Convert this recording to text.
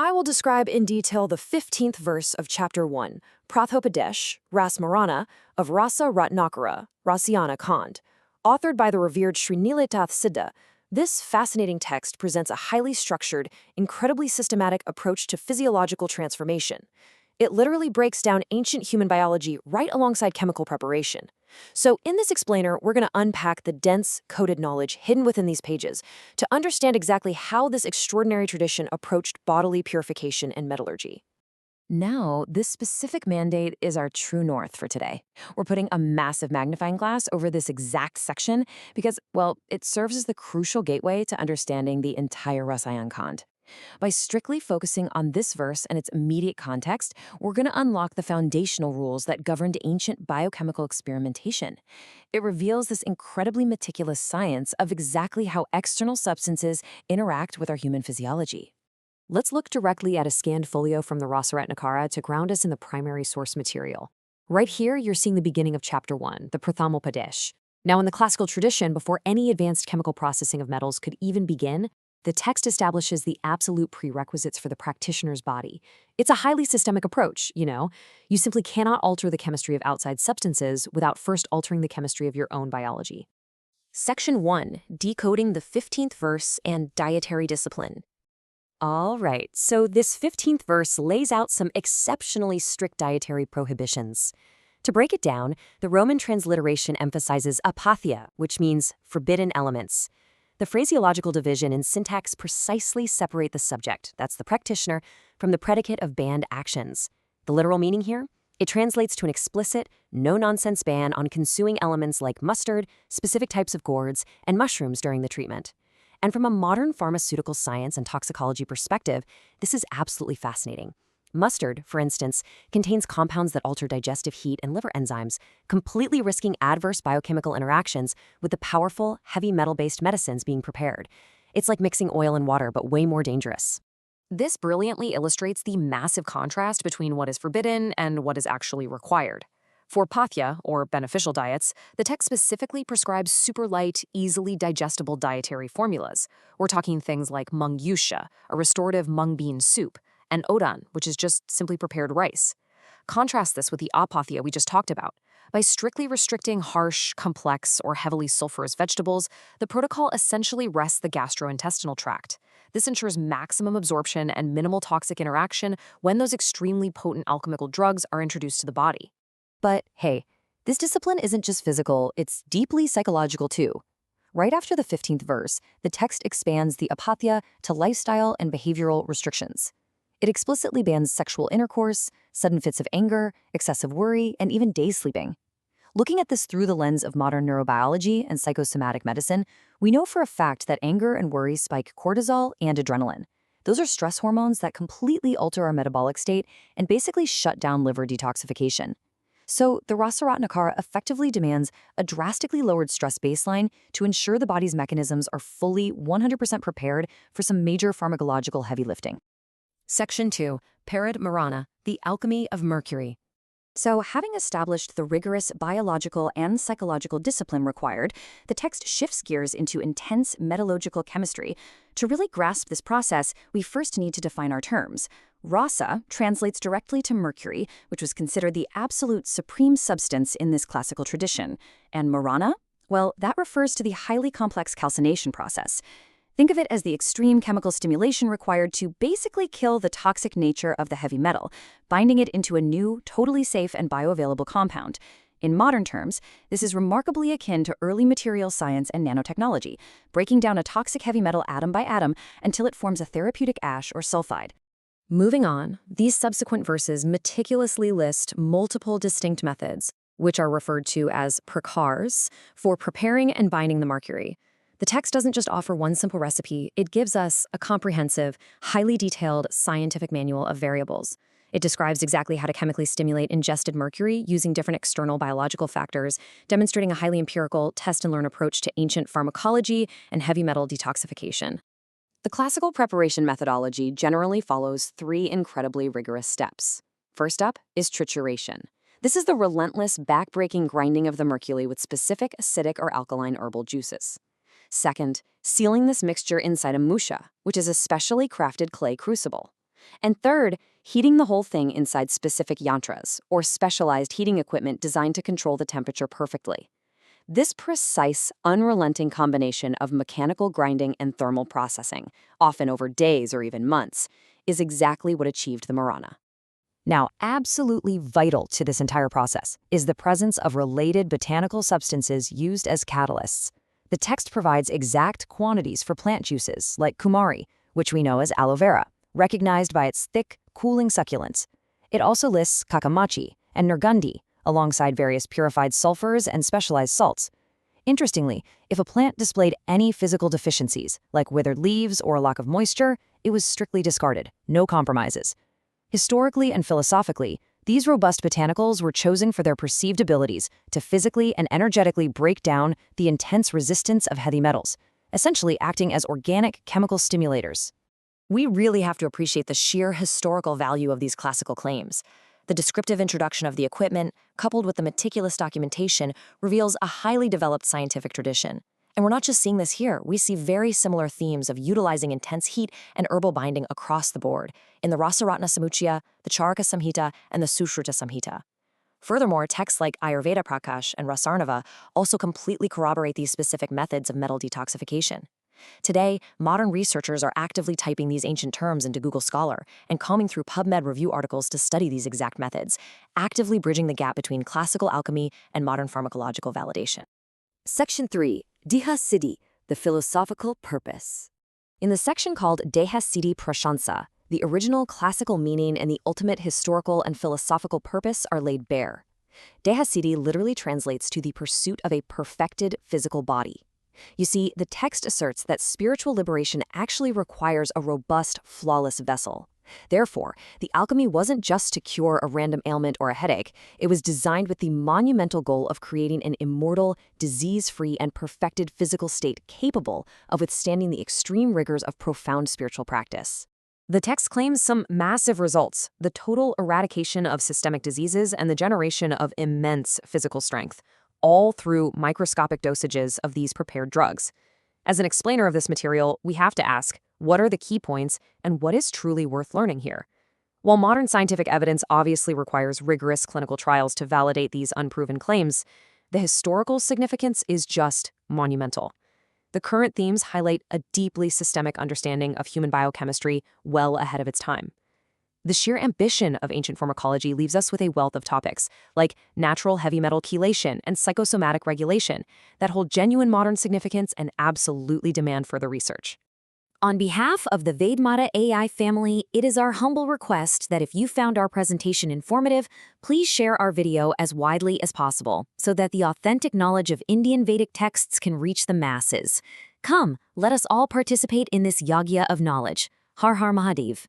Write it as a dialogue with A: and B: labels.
A: I will describe in detail the 15th verse of Chapter 1, Prathopadesh, Rasmarana, of Rasaratnakara, Rasayankhand, authored by the revered Srinilatath Siddha. This fascinating text presents a highly structured, incredibly systematic approach to physiological transformation. It literally breaks down ancient human biology right alongside chemical preparation. So in this explainer, we're going to unpack the dense, coded knowledge hidden within these pages to understand exactly how this extraordinary tradition approached bodily purification and metallurgy. Now, this specific mandate is our true north for today. We're putting a massive magnifying glass over this exact section because, well, it serves as the crucial gateway to understanding the entire Rasayankhand. By strictly focusing on this verse and its immediate context, we're going to unlock the foundational rules that governed ancient biochemical experimentation. It reveals this incredibly meticulous science of exactly how external substances interact with our human physiology. Let's look directly at a scanned folio from the Rasaratnakara to ground us in the primary source material. Right here, you're seeing the beginning of Chapter 1, the Prathopadesh. Now, in the classical tradition, before any advanced chemical processing of metals could even begin, the text establishes the absolute prerequisites for the practitioner's body. It's a highly systemic approach, you know. You simply cannot alter the chemistry of outside substances without first altering the chemistry of your own biology. Section 1, Decoding the 15th Verse and Dietary Discipline. All right, so this 15th verse lays out some exceptionally strict dietary prohibitions. To break it down, the Roman transliteration emphasizes apathia, which means forbidden elements. The phraseological division and syntax precisely separate the subject, that's the practitioner, from the predicate of banned actions. The literal meaning here? It translates to an explicit, no-nonsense ban on consuming elements like mustard, specific types of gourds, and mushrooms during the treatment. And from a modern pharmaceutical science and toxicology perspective, this is absolutely fascinating. Mustard, for instance, contains compounds that alter digestive heat and liver enzymes, completely risking adverse biochemical interactions with the powerful, heavy metal-based medicines being prepared. It's like mixing oil and water, but way more dangerous. This brilliantly illustrates the massive contrast between what is forbidden and what is actually required. For pathya, or beneficial diets, the text specifically prescribes super light, easily digestible dietary formulas. We're talking things like mung yusha, a restorative mung bean soup, and odan, which is just simply prepared rice. Contrast this with the apathia we just talked about. By strictly restricting harsh, complex, or heavily sulfurous vegetables, the protocol essentially rests the gastrointestinal tract. This ensures maximum absorption and minimal toxic interaction when those extremely potent alchemical drugs are introduced to the body. But hey, this discipline isn't just physical, it's deeply psychological too. Right after the 15th verse, the text expands the apathia to lifestyle and behavioral restrictions. It explicitly bans sexual intercourse, sudden fits of anger, excessive worry, and even day sleeping. Looking at this through the lens of modern neurobiology and psychosomatic medicine, we know for a fact that anger and worry spike cortisol and adrenaline. Those are stress hormones that completely alter our metabolic state and basically shut down liver detoxification. So the Rasaratnakara effectively demands a drastically lowered stress baseline to ensure the body's mechanisms are fully 100% prepared for some major pharmacological heavy lifting. Section 2, Marana, the alchemy of mercury. So, having established the rigorous biological and psychological discipline required, the text shifts gears into intense metallurgical chemistry. To really grasp this process, we first need to define our terms. Rasa translates directly to mercury, which was considered the absolute supreme substance in this classical tradition. And Marana? Well, that refers to the highly complex calcination process. Think of it as the extreme chemical stimulation required to basically kill the toxic nature of the heavy metal, binding it into a new, totally safe and bioavailable compound. In modern terms, this is remarkably akin to early material science and nanotechnology, breaking down a toxic heavy metal atom by atom until it forms a therapeutic ash or sulfide. Moving on, these subsequent verses meticulously list multiple distinct methods, which are referred to as prakars, for preparing and binding the mercury. The text doesn't just offer one simple recipe, it gives us a comprehensive, highly detailed scientific manual of variables. It describes exactly how to chemically stimulate ingested mercury using different external biological factors, demonstrating a highly empirical, test-and-learn approach to ancient pharmacology and heavy metal detoxification. The classical preparation methodology generally follows 3 incredibly rigorous steps. First up is trituration. This is the relentless, back-breaking grinding of the mercury with specific acidic or alkaline herbal juices. Second, sealing this mixture inside a musha, which is a specially crafted clay crucible. And third, heating the whole thing inside specific yantras, or specialized heating equipment designed to control the temperature perfectly. This precise, unrelenting combination of mechanical grinding and thermal processing, often over days or even months, is exactly what achieved the Marana. Now, absolutely vital to this entire process is the presence of related botanical substances used as catalysts. The text provides exact quantities for plant juices, like kumari, which we know as aloe vera, recognized by its thick, cooling succulence. It also lists kakamachi and nirgandi, alongside various purified sulfurs and specialized salts. Interestingly, if a plant displayed any physical deficiencies, like withered leaves or a lack of moisture, it was strictly discarded, no compromises. Historically and philosophically, these robust botanicals were chosen for their perceived abilities to physically and energetically break down the intense resistance of heavy metals, essentially acting as organic chemical stimulators. We really have to appreciate the sheer historical value of these classical claims. The descriptive introduction of the equipment, coupled with the meticulous documentation, reveals a highly developed scientific tradition. And we're not just seeing this here, we see very similar themes of utilizing intense heat and herbal binding across the board in the Rasaratnakara, the Charaka Samhita, and the Sushruta Samhita. Furthermore, texts like Ayurveda Prakash and Rasarnava also completely corroborate these specific methods of metal detoxification. Today, modern researchers are actively typing these ancient terms into Google Scholar and combing through PubMed review articles to study these exact methods, actively bridging the gap between classical alchemy and modern pharmacological validation. Section 3. Deha Siddhi, the philosophical purpose. In the section called Deha Siddhi Prashansa, the original classical meaning and the ultimate historical and philosophical purpose are laid bare. Deha Siddhi literally translates to the pursuit of a perfected physical body. You see, the text asserts that spiritual liberation actually requires a robust, flawless vessel. Therefore, the alchemy wasn't just to cure a random ailment or a headache. It was designed with the monumental goal of creating an immortal, disease-free, and perfected physical state capable of withstanding the extreme rigors of profound spiritual practice. The text claims some massive results: the total eradication of systemic diseases and the generation of immense physical strength, all through microscopic dosages of these prepared drugs. As an explainer of this material, we have to ask, what are the key points and what is truly worth learning here? While modern scientific evidence obviously requires rigorous clinical trials to validate these unproven claims, the historical significance is just monumental. The current themes highlight a deeply systemic understanding of human biochemistry well ahead of its time. The sheer ambition of ancient pharmacology leaves us with a wealth of topics, like natural heavy metal chelation and psychosomatic regulation, that hold genuine modern significance and absolutely demand further research. On behalf of the Vedmata AI family, it is our humble request that if you found our presentation informative, please share our video as widely as possible so that the authentic knowledge of Indian Vedic texts can reach the masses. Come, let us all participate in this yagya of knowledge. Har Har Mahadev.